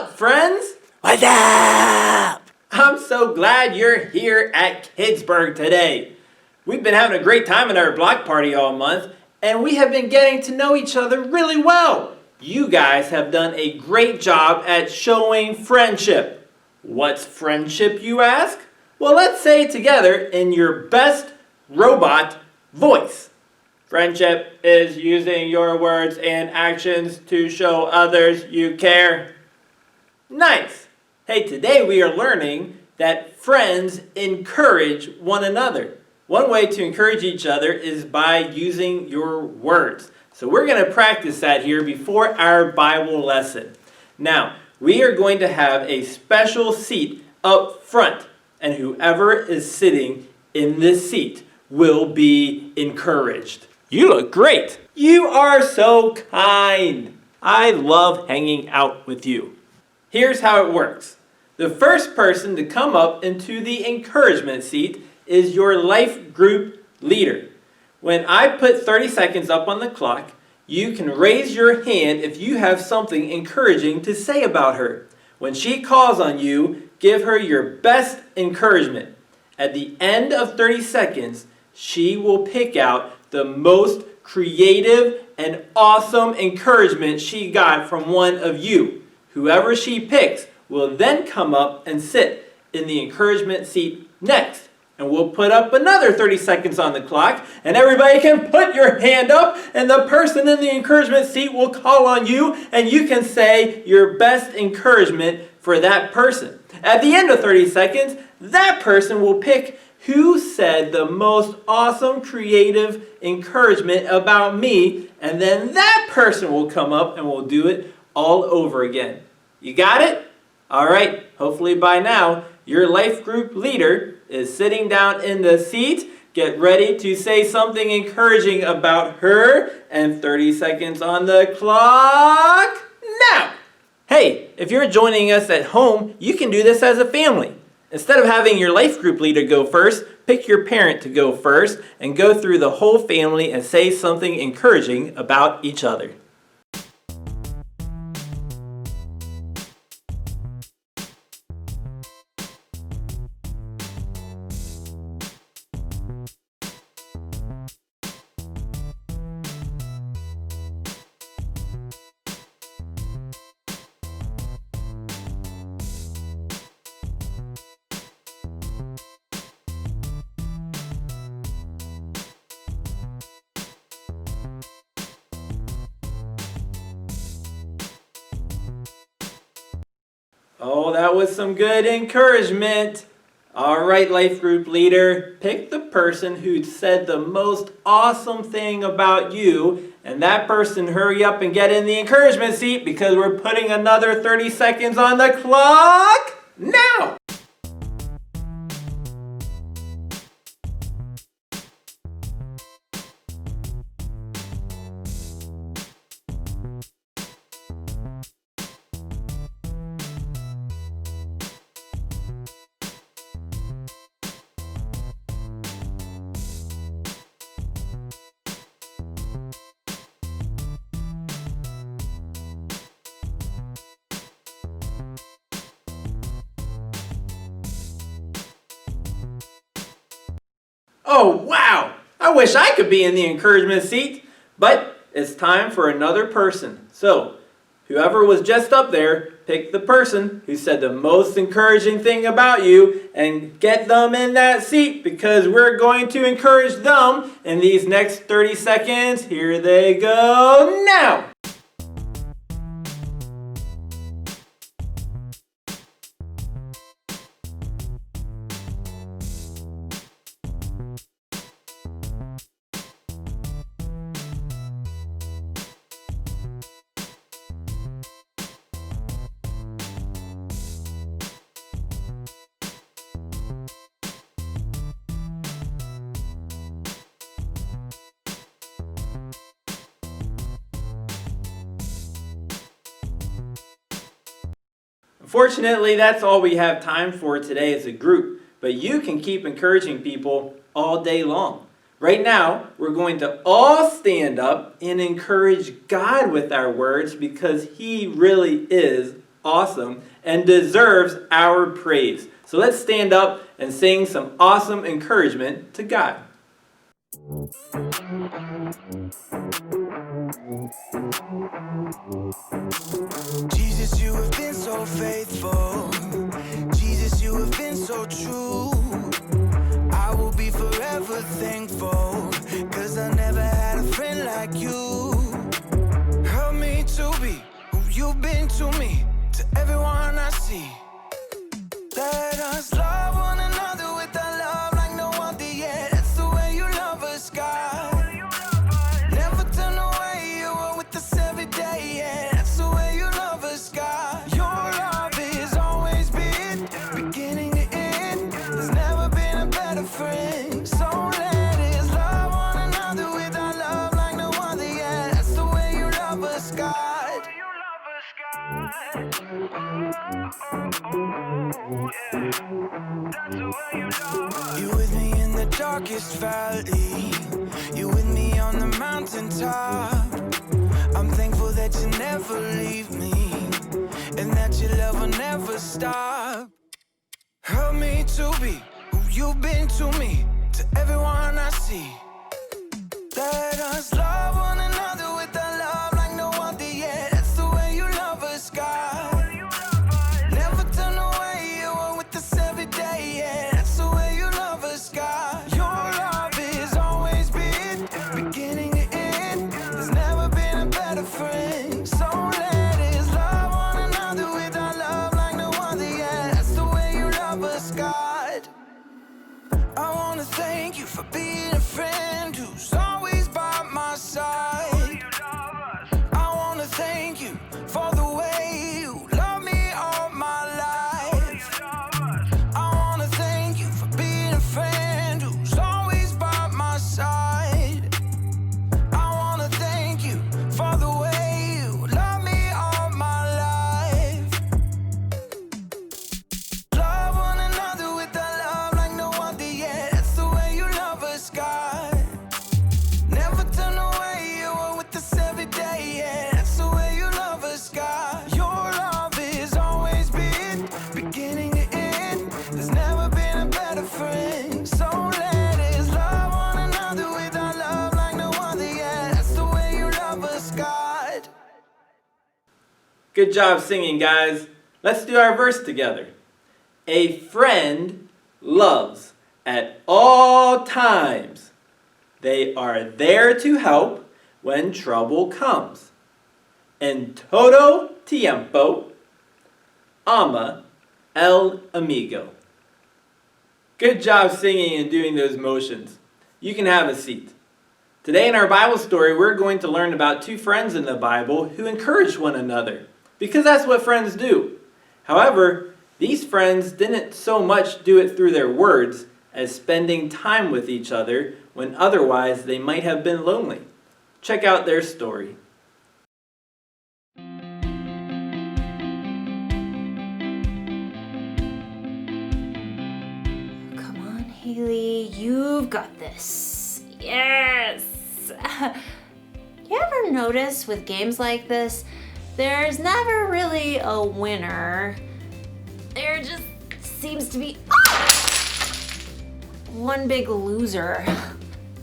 up, friends? What's up? I'm so glad you're here at Kidsburg today. We've been having a great time at our block party all month, and we have been getting to know each other really well. You guys have done a great job at showing friendship. What's friendship, you ask? Well, let's say it together in your best robot voice. Friendship is using your words and actions to show others you care. Nice. Hey, today we are learning that friends encourage one another. One way to encourage each other is by using your words. So we're going to practice that here before our Bible lesson. Now, we are going to have a special seat up front, and whoever is sitting in this seat will be encouraged. You look great. You are so kind. I love hanging out with you. Here's how it works. The first person to come up into the encouragement seat is your life group leader. When I put 30 seconds up on the clock, you can raise your hand if you have something encouraging to say about her. When she calls on you, give her your best encouragement. At the end of 30 seconds, she will pick out the most creative and awesome encouragement she got from one of you. Whoever she picks will then come up and sit in the encouragement seat next. And we'll put up another 30 seconds on the clock, and everybody can put your hand up, and the person in the encouragement seat will call on you, and you can say your best encouragement for that person. At the end of 30 seconds, that person will pick who said the most awesome creative encouragement about me, and then that person will come up and we'll do it all over again. You got it? All right, hopefully by now, your life group leader is sitting down in the seat. Get ready to say something encouraging about her, and 30 seconds on the clock now. Hey, if you're joining us at home, you can do this as a family. Instead of having your life group leader go first, pick your parent to go first and go through the whole family and say something encouraging about each other. Oh, that was some good encouragement. All right, life group leader, pick the person who said the most awesome thing about you, and that person hurry up and get in the encouragement seat because we're putting another 30 seconds on the clock now. Oh, wow! I wish I could be in the encouragement seat, but it's time for another person. So, whoever was just up there, pick the person who said the most encouraging thing about you and get them in that seat because we're going to encourage them in these next 30 seconds. Here they go now! Unfortunately, that's all we have time for today as a group, but you can keep encouraging people all day long. Right now, we're going to all stand up and encourage God with our words because He really is awesome and deserves our praise. So let's stand up and sing some awesome encouragement to God. Jesus, you have been so faithful. Jesus, you have been so true. I will be forever thankful, 'cause I never had a friend like you. Help me to be who you've been to me, to everyone I see. Let us love one another with a love like no other yet. That's the way you love us, God. Never turn away, you are with us every day, yeah. That's the way you love us, God. Your love is always been beginning to end. There's never been a better friend. So let us love one another with our love like no other, yeah. That's the way you love us, God. You with me in the darkest valley. You with me on the mountaintop. I'm thankful that you never leave me, and that your love will never stop. Help me to be who you've been to me, to everyone I see. Let us love one another with a love like no other yet. That's the way you love us, God. Never turn away, you are with us every day, yeah. That's the way you love us, God. Your love is always been beginning to end. There's never been a better friend. So let us love one another with our love like no other, yeah. That's the way you love us, God. I wanna thank you for being a friend who's always by my side. I wanna thank you for the way you love me all my life. I wanna thank you for being a friend who's always by my side. I wanna thank you for the way you love me all my life. Love one another with a love like no other, yeah. That's the way you love us, God. Never turn away, you are with us every day, yeah. That's the way you love us, God. Your love is always been beginning to end. There's never been a better friend. So let us love one another with our love like no other, yeah. That's the way you love us, God. Good job singing, guys. Let's do our verse together. A friend loves at all times. They are there to help when trouble comes. En todo tiempo, ama el amigo. Good job singing and doing those motions. You can have a seat. Today in our Bible story, we're going to learn about two friends in the Bible who encourage one another, because that's what friends do. However, these friends didn't so much do it through their words as spending time with each other when otherwise they might have been lonely. Check out their story. Come on, Haley, you've got this. Yes! You ever notice with games like this, there's never really a winner. There just seems to be one big loser.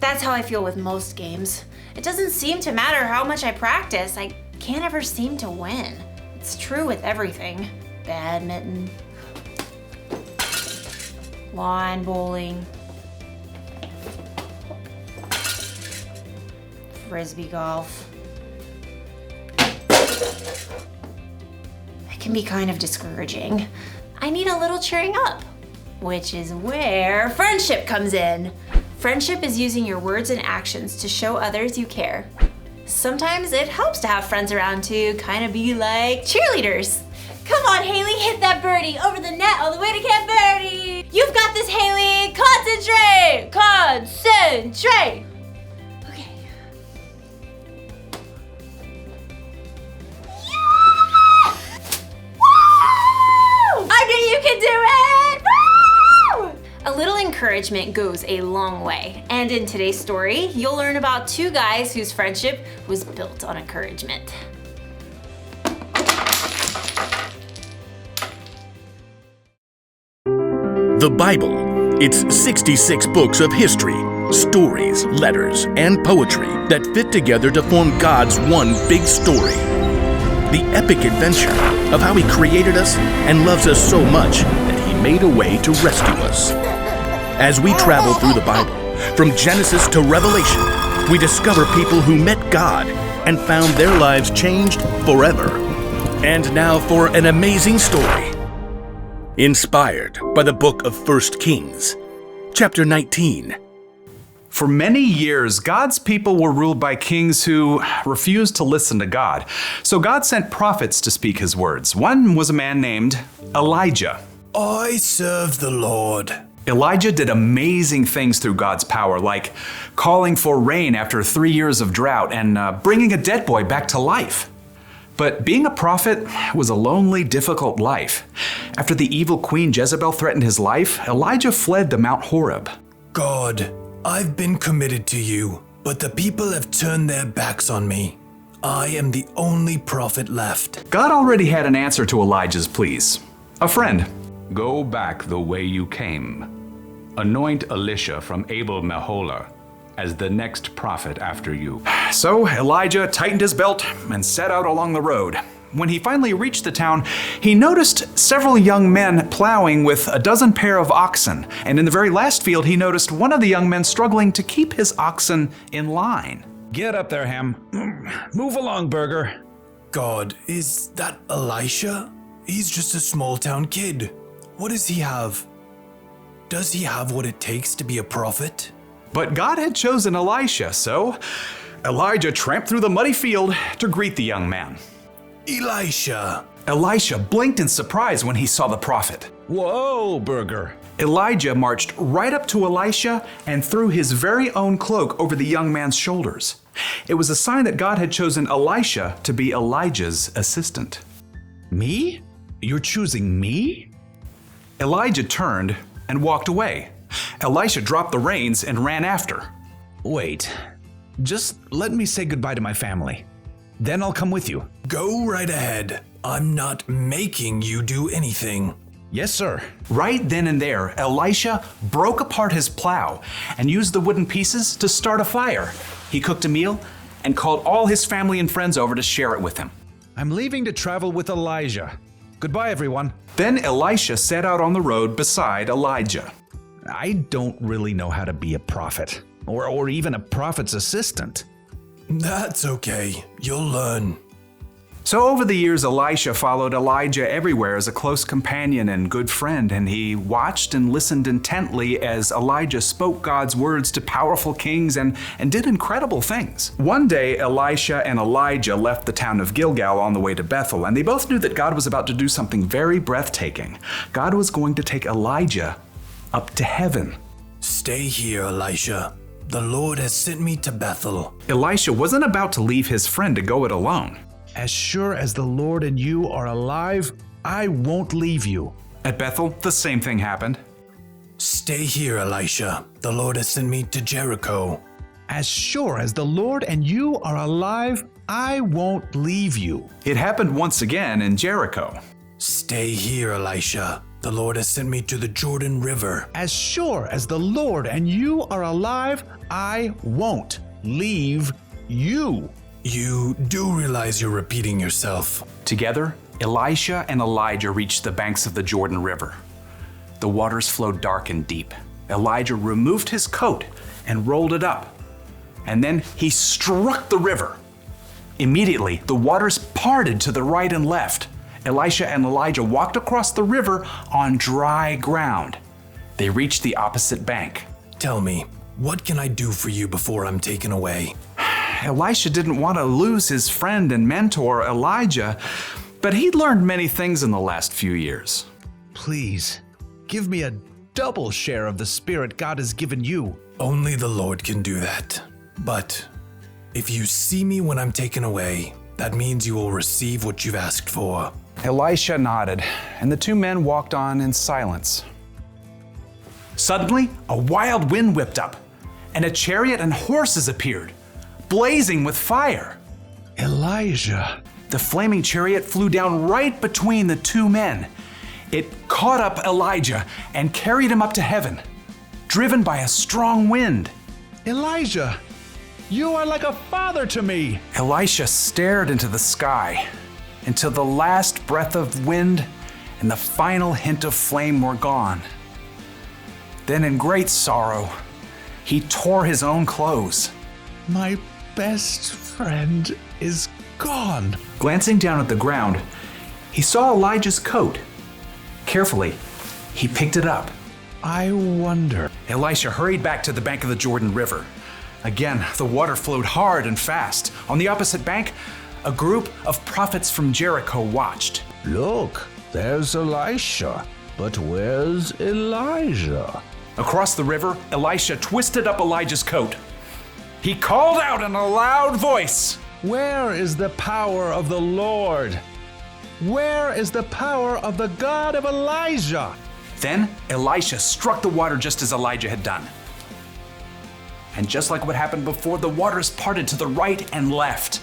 That's how I feel with most games. It doesn't seem to matter how much I practice, I can't ever seem to win. It's true with everything. Badminton, lawn bowling, frisbee golf. It can be kind of discouraging. I need a little cheering up, which is where friendship comes in. Friendship is using your words and actions to show others you care. Sometimes it helps to have friends around to kind of be like cheerleaders. Come on, Haley, hit that birdie over the net all the way to Camp Birdie. You've got this, Haley. Concentrate, concentrate. Okay. Yeah! Woo! I knew you could do it. Woo! A little encouragement goes a long way. And in today's story, you'll learn about two guys whose friendship was built on encouragement. The Bible. It's 66 books of history, stories, letters, and poetry that fit together to form God's one big story. The epic adventure of how He created us and loves us so much that He made a way to rescue us. As we travel through the Bible, from Genesis to Revelation, we discover people who met God and found their lives changed forever. And now for an amazing story. Inspired by the book of 1 Kings, chapter 19. For many years, God's people were ruled by kings who refused to listen to God. So God sent prophets to speak His words. One was a man named Elijah. I serve the Lord. Elijah did amazing things through God's power, like calling for rain after 3 years of drought and bringing a dead boy back to life. But being a prophet was a lonely, difficult life. After the evil queen Jezebel threatened his life, Elijah fled to Mount Horeb. God, I've been committed to you, but the people have turned their backs on me. I am the only prophet left. God already had an answer to Elijah's pleas. A friend. Go back the way you came. Anoint Elisha from Abel-Meholah as the next prophet after you. So Elijah tightened his belt and set out along the road. When he finally reached the town, he noticed several young men plowing with a dozen pair of oxen. And in the very last field, he noticed one of the young men struggling to keep his oxen in line. Get up there, Ham. Move along, Burger. God, is that Elisha? He's just a small town kid. What does he have? Does he have what it takes to be a prophet? But God had chosen Elisha, so Elijah tramped through the muddy field to greet the young man. Elisha. Elisha blinked in surprise when he saw the prophet. Whoa, Burger. Elijah marched right up to Elisha and threw his very own cloak over the young man's shoulders. It was a sign that God had chosen Elisha to be Elijah's assistant. Me? You're choosing me? Elijah turned and walked away. Elisha dropped the reins and ran after. Wait, just let me say goodbye to my family. Then I'll come with you. Go right ahead. I'm not making you do anything. Yes, sir. Right then and there, Elisha broke apart his plow and used the wooden pieces to start a fire. He cooked a meal and called all his family and friends over to share it with him. I'm leaving to travel with Elijah. Goodbye, everyone. Then Elisha set out on the road beside Elijah. I don't really know how to be a prophet, or even a prophet's assistant. That's okay. You'll learn. So over the years, Elisha followed Elijah everywhere as a close companion and good friend, and he watched and listened intently as Elijah spoke God's words to powerful kings and did incredible things. One day, Elisha and Elijah left the town of Gilgal on the way to Bethel, and they both knew that God was about to do something very breathtaking. God was going to take Elijah up to heaven. Stay here, Elisha. The Lord has sent me to Bethel. Elisha wasn't about to leave his friend to go it alone. As sure as the Lord and you are alive, I won't leave you. At Bethel, the same thing happened. Stay here, Elisha. The Lord has sent me to Jericho. As sure as the Lord and you are alive, I won't leave you. It happened once again in Jericho. Stay here, Elisha. The Lord has sent me to the Jordan River. As sure as the Lord and you are alive, I won't leave you. You do realize you're repeating yourself. Together, Elisha and Elijah reached the banks of the Jordan River. The waters flowed dark and deep. Elijah removed his coat and rolled it up. And then he struck the river. Immediately, the waters parted to the right and left. Elisha and Elijah walked across the river on dry ground. They reached the opposite bank. Tell me, what can I do for you before I'm taken away? Elisha didn't want to lose his friend and mentor, Elijah, but he'd learned many things in the last few years. Please, give me a double share of the Spirit God has given you. Only the Lord can do that. But if you see me when I'm taken away, that means you will receive what you've asked for. Elisha nodded, and the two men walked on in silence. Suddenly, a wild wind whipped up, and a chariot and horses appeared, blazing with fire. Elijah. The flaming chariot flew down right between the two men. It caught up Elijah and carried him up to heaven, driven by a strong wind. Elijah, you are like a father to me. Elisha stared into the sky until the last breath of wind and the final hint of flame were gone. Then in great sorrow, he tore his own clothes. My best friend is gone. Glancing down at the ground, he saw Elijah's coat. Carefully, he picked it up. I wonder. Elisha hurried back to the bank of the Jordan River. Again, the water flowed hard and fast. On the opposite bank, a group of prophets from Jericho watched. Look, there's Elisha. But where's Elijah? Across the river, Elisha twisted up Elijah's coat. He called out in a loud voice, Where is the power of the Lord? Where is the power of the God of Elijah? Then Elisha struck the water just as Elijah had done. And just like what happened before, the waters parted to the right and left.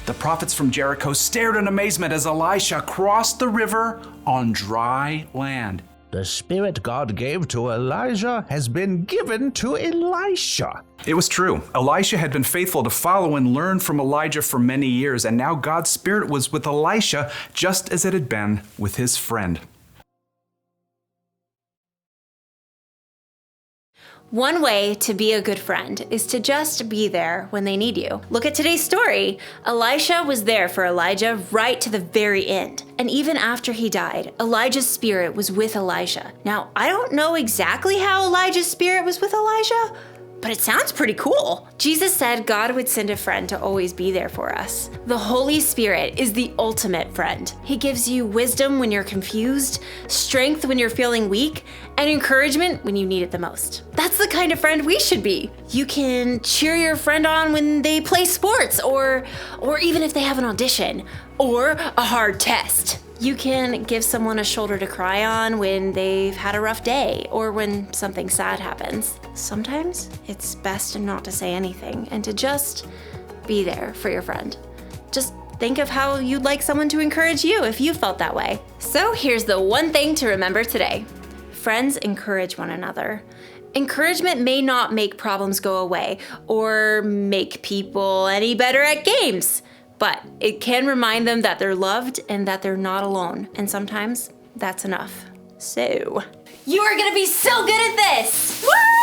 The prophets from Jericho stared in amazement as Elisha crossed the river on dry land. The spirit God gave to Elijah has been given to Elisha. It was true. Elisha had been faithful to follow and learn from Elijah for many years, and now God's spirit was with Elisha just as it had been with his friend. One way to be a good friend is to just be there when they need you. Look at today's story. Elisha was there for Elijah right to the very end. And even after he died, Elijah's spirit was with Elijah. Now, I don't know exactly how Elijah's spirit was with Elijah, but it sounds pretty cool. Jesus said God would send a friend to always be there for us. The Holy Spirit is the ultimate friend. He gives you wisdom when you're confused, strength when you're feeling weak, and encouragement when you need it the most. That's the kind of friend we should be. You can cheer your friend on when they play sports, or even if they have an audition, or a hard test. You can give someone a shoulder to cry on when they've had a rough day or when something sad happens. Sometimes it's best not to say anything and to just be there for your friend. Just think of how you'd like someone to encourage you if you felt that way. So here's the one thing to remember today. Friends encourage one another. Encouragement may not make problems go away or make people any better at games, but it can remind them that they're loved and that they're not alone. And sometimes that's enough. So, you are gonna be so good at this! Woo!